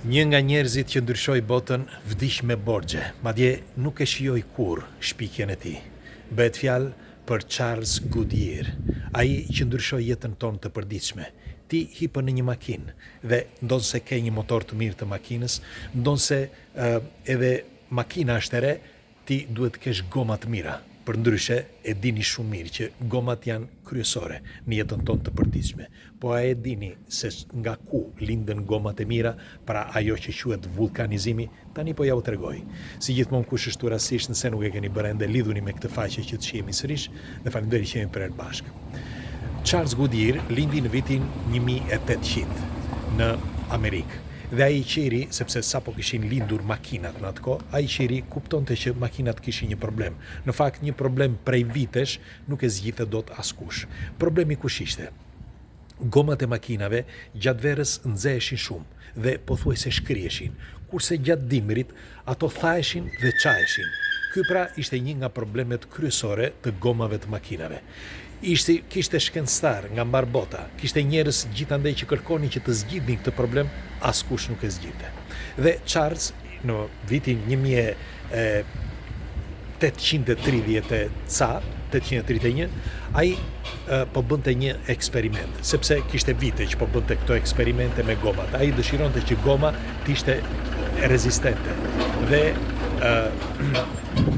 Një nga njerëzit që ndryshoi botën vdiq me borxhe, madje nuk e shijoi kurrë shpikjen e tij. Bëhet fjalë për Charles Goodyear, ai që ndryshoi jetën tonë të përditshme. Ti hipën në një makinë dhe ndonse ke një motor të mirë të makinës, ndonse edhe makina është e re, ti duhet të kesh goma të mira. Përndryshe e dini shumë mirë që gomat janë kryesore në jetën tonë të përditshme. Po a e dini se nga ku linden gomat e mira, pra ajo që quhet vulkanizimi? Tani po ja u tregoj. Si gjithmonë kush është rastisht nëse nuk e keni bërë ende, lidhuni me këtë faqe që të shihemi sërish dhe faleminderit që jemi për herë bashkë. Charles Goodyear lindi në vitin 1800 në Amerikë. Dhe ai qeri, sepse sapo kishin lindur makinat në atë kohë, ai qeri kuptonte që makinat kishin një problem. Në fakt, një problem prej vitesh nuk e zgjidhte dot askush. Problemi kush ishte? Gomat e makinave gjatë verës nxeheshin shumë dhe pothuajse shkrieshin, kurse gjatë dimrit ato thaheshin dhe çaheshin. Ky pra ishte një nga problemet kryesore të gomave të makinave. Kishte shkencëtar nga mbar bota, kishte njerëz gjithandej që kërkonin që të zgjidhnin këtë problem, askush nuk e zgjidhte. Dhe Charles në vitin 1831, ai po bënte një eksperiment, sepse kishte vite që po bënte këto eksperimente me gomat. Ai dëshironte që goma të ishte rezistente dhe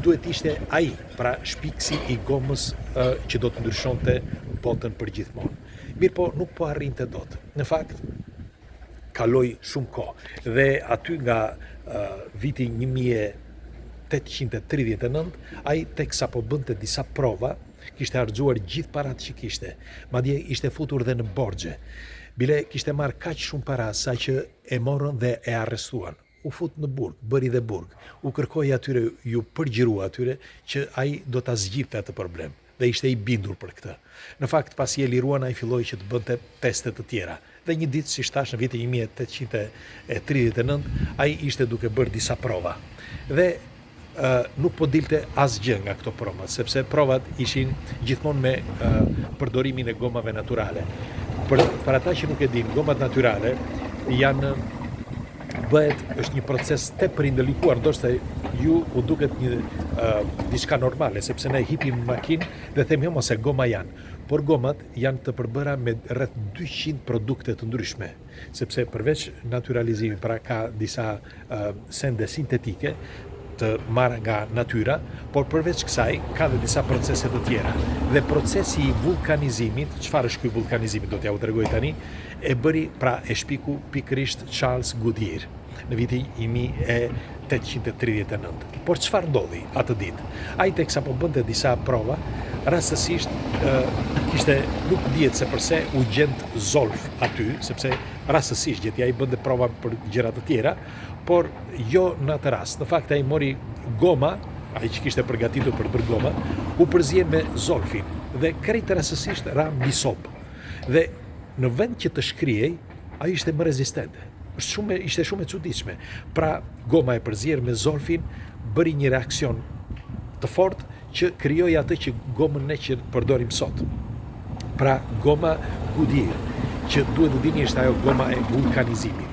duhet ishte ai, pra shpiksi i gomës që do të ndryshonte botën përgjithmonë. Mirë po, nuk po arrinte dot. Në fakt, kaloi shumë kohë dhe aty nga viti 1839, ai teksa po bënte disa prova, kishte harxuar gjithë paratë që kishte, madje ishte futur dhe në borxhe. Bile kishte marrë kaq shumë para sa që e morën dhe e arrestuan. U fut në burg, bëri dhe burg. U kërkoi atyre, ju përgjirua atyre që ai do ta zgjidhte atë problem dhe ishte i bindur për këtë. Në fakt, pasi e liruan, ai filloi që të bënte teste të tjera. Dhe një ditë, si thash, në vitin 1839, ai ishte duke bërë disa prova. Dhe nuk po dilte asgjë nga këto prova, sepse provat ishin gjithmonë me përdorimin e gomave natyrale. Për ata që nuk e din, gomat natyrale është një proces tepër i ndëlikuar, ndoshta ju u duket diçka normale, sepse ne hipim në makinë dhe themi mos e goma janë. Por gomat janë të përbëra me rreth 200 produkte të ndryshme, sepse përveç naturalizimit, pra ka disa sende sintetike të marrë nga natyra, por përveç kësaj ka dhe disa procese të tjera. Dhe procesi i vulkanizimit, çfarë është ky vulkanizimi, do t'ja u tregoj tani, e bëri, pra e shpiku pikërisht Charles Goodyear në vitin 1839. Por çfarë ndodhi atë ditë? Ai teksa po bënte disa prova, rastësisht nuk dihet se përse u gjend zolf aty, sepse rastësisht gjeti ai bënte prova për gjëra të tjera, por jo në atë rast. Në fakt ai mori goma, ai që kishte përgatitur për të bërë goma, u përzien me zolfin dhe krejt rastësisht ra mbi sop. Dhe në vend që të shkriej, ai ishte më rezistente. Ishte shumë e çuditshme. Pra, goma e përzier me zolfin bëri një reaksion të fortë që krijoi atë që gomën ne që përdorim sot. Pra, goma Goodyear, që duhet të dini është ajo goma e vulkanizimit.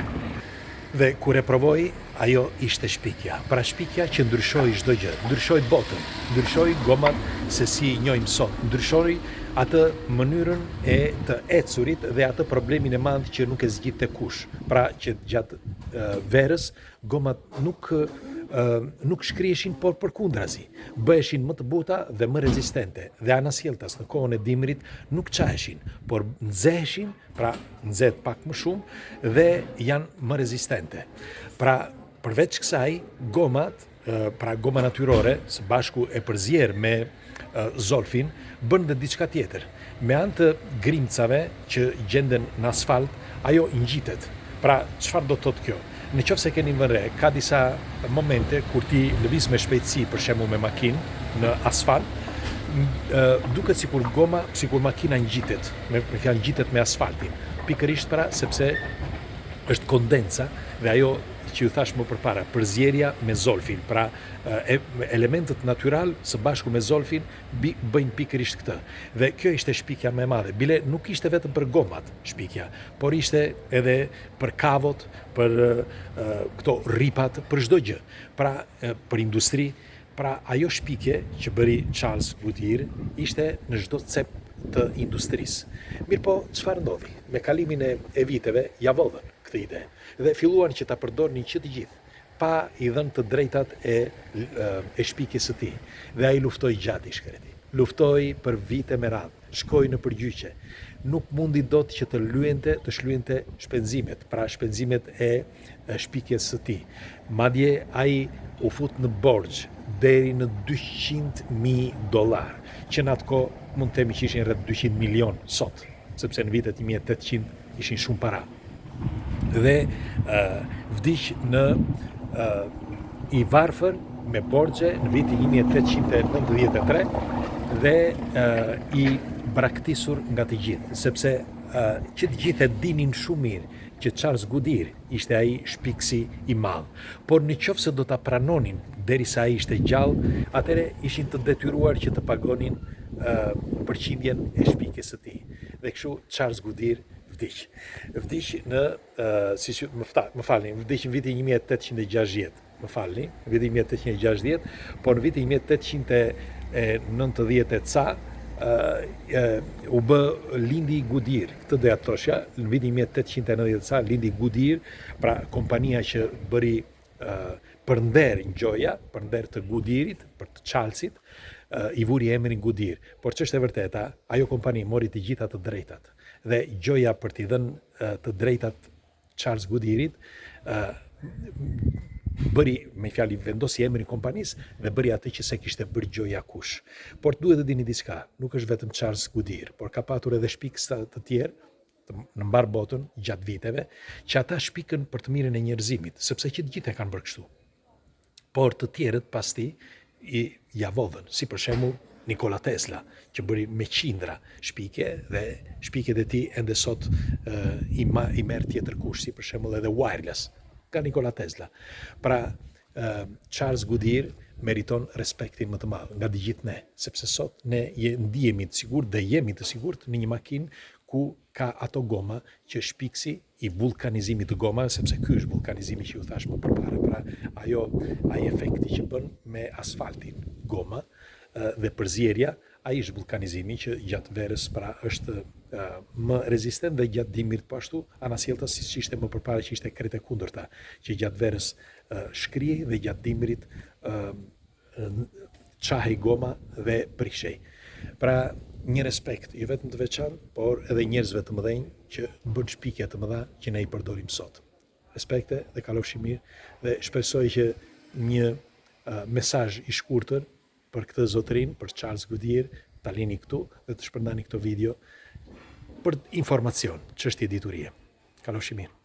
Dhe kur e provoi, ajo ishte shpikja. Pra shpikja që ndryshoi çdo gjë, ndryshoi botën, ndryshoi gomat se si i njohim sot, ndryshoi atë mënyrën e të ecurit dhe atë problemin e madh që nuk e zgjidhte kush. Pra që gjatë verës gomat nuk shkrieshin, por përkundrazi, bëheshin më të buta dhe më rezistente. Dhe anasjelltas në kohën e dimrit nuk çaheshin, por nxeheshin, pra nxehet pak më shumë dhe janë më rezistente. Pra përveç kësaj, gomat, pra goma natyrore, së bashku e përzier me zolfin, bën dhe diçka tjetër. Me anë të grimcave që gjenden në asfalt, ajo ngjitet. Pra, çfarë do të thotë kjo? Në qoftë se keni vënë re, ka disa momente kur ti lëviz me shpejtësi, për shembull me makinë në asfalt, duket sikur makina ngjitet, me fjalë ngjitet me asfaltin. Pikërisht pra sepse është kondenca dhe ajo që ju thash më përpara, përzierja me zolfin, pra elementet natyral së bashku me zolfin bëjnë pikërisht këtë. Dhe kjo ishte shpikja më e madhe. Bile nuk ishte vetëm për gomat shpikja, por ishte edhe për kavot, për këto ripat, për çdo gjë. Pra për industri, pra ajo shpikje që bëri Charles Goodyear ishte në çdo cep të industrisë. Mirë po, çfarë ndodhi? Me kalimin e viteve, ja vodhën këtë ide. Dhe filluan që ta përdornin që të gjithë, pa i dhënë të drejtat e shpikjes së tij. Dhe ai luftoi gjatë i shkreti. Luftoi për vite me radhë, shkoi në përgjyqje. Nuk mundi dot që të shlyente shpenzimet, pra shpenzimet e shpikjes së tij. Madje ai u fut në borxh deri në $200.000, që në atë kohë mund të themi që ishin rreth 200 milion sot, sepse në vitet 1800 ishin shumë para. Dhe vdiq në i varfër me borxhe në vitin 1893 dhe i braktisur nga të gjithë, sepse që të gjithë e dinin shumë mirë që Charles Goodyear ishte ai shpikësi i madh. Por në qoftë se do ta pranonin derisa ai ishte gjallë, atëre ishin të detyruar që të pagonin përqindjen e shpikjes së tij. Dhe kështu Charles Goodyear vdiq. Vdiq në vdiq në vitin 1860. Vitin 1860, por në vitin 1890 ca u bë lindi Goodyear. Këtë doja të thoshja, në vitin 1890 ca lindi Goodyear, pra kompania që bëri për nder ngjoja, për nder të Goodyearit, për të Charlesit, i vuri emrin Goodyear. Por ç'është e vërteta, ajo kompani mori të gjitha të drejtat. Dhe gjoja për t'i dhënë të drejtat Charles Goodyearit, bëri, me fjalë, vendosi emrin kompanisë dhe bëri atë që se kishte bërë gjoja kush. Por duhet të dini diçka, nuk është vetëm Charles Goodyear, por ka patur edhe shpikës të tjerë në mbar botën gjatë viteve, që ata shpikën për të mirën e njerëzimit, sepse që të gjithë e kanë bërë kështu. Por të tjerët pas ti i javodhën, si për shembull Nikola Tesla, që bëri me qindra shpike dhe shpiket e tij ende sot i merr tjetër kush, si për shembull edhe wireless nga Nikola Tesla. Pra, Charles Goodyear meriton respektin më të madh nga të gjithë ne, sepse sot ne ndihemi të sigurt dhe jemi të sigurt në një makinë ku ka ato goma që shpiksi i vulkanizimit të gomave, sepse ky është vulkanizimi që ju thash më përpara. Pra, ai efekti që bën me asfaltin goma dhe përzierja, ai është vulkanizimi që gjatë verës pra është më rezistent dhe gjatë dimrit po ashtu anasjellta siç ishte më përpara që ishte krete kundërta, që gjatë verës shkrihej dhe gjatë dimrit çahej goma dhe prishej. Pra, një respekt jo vetëm të veçantë, por edhe njerëzve të mëdhenj që bën shpikje të mëdha që ne i përdorim sot. Respekte dhe kalofshi mirë dhe shpresoj që një mesazh i shkurtër për këtë zotërin, për Charles Goodyear, ta lini këtu dhe të shpërndani këtë video për informacion, çështje diturie. Kalofshi mirë.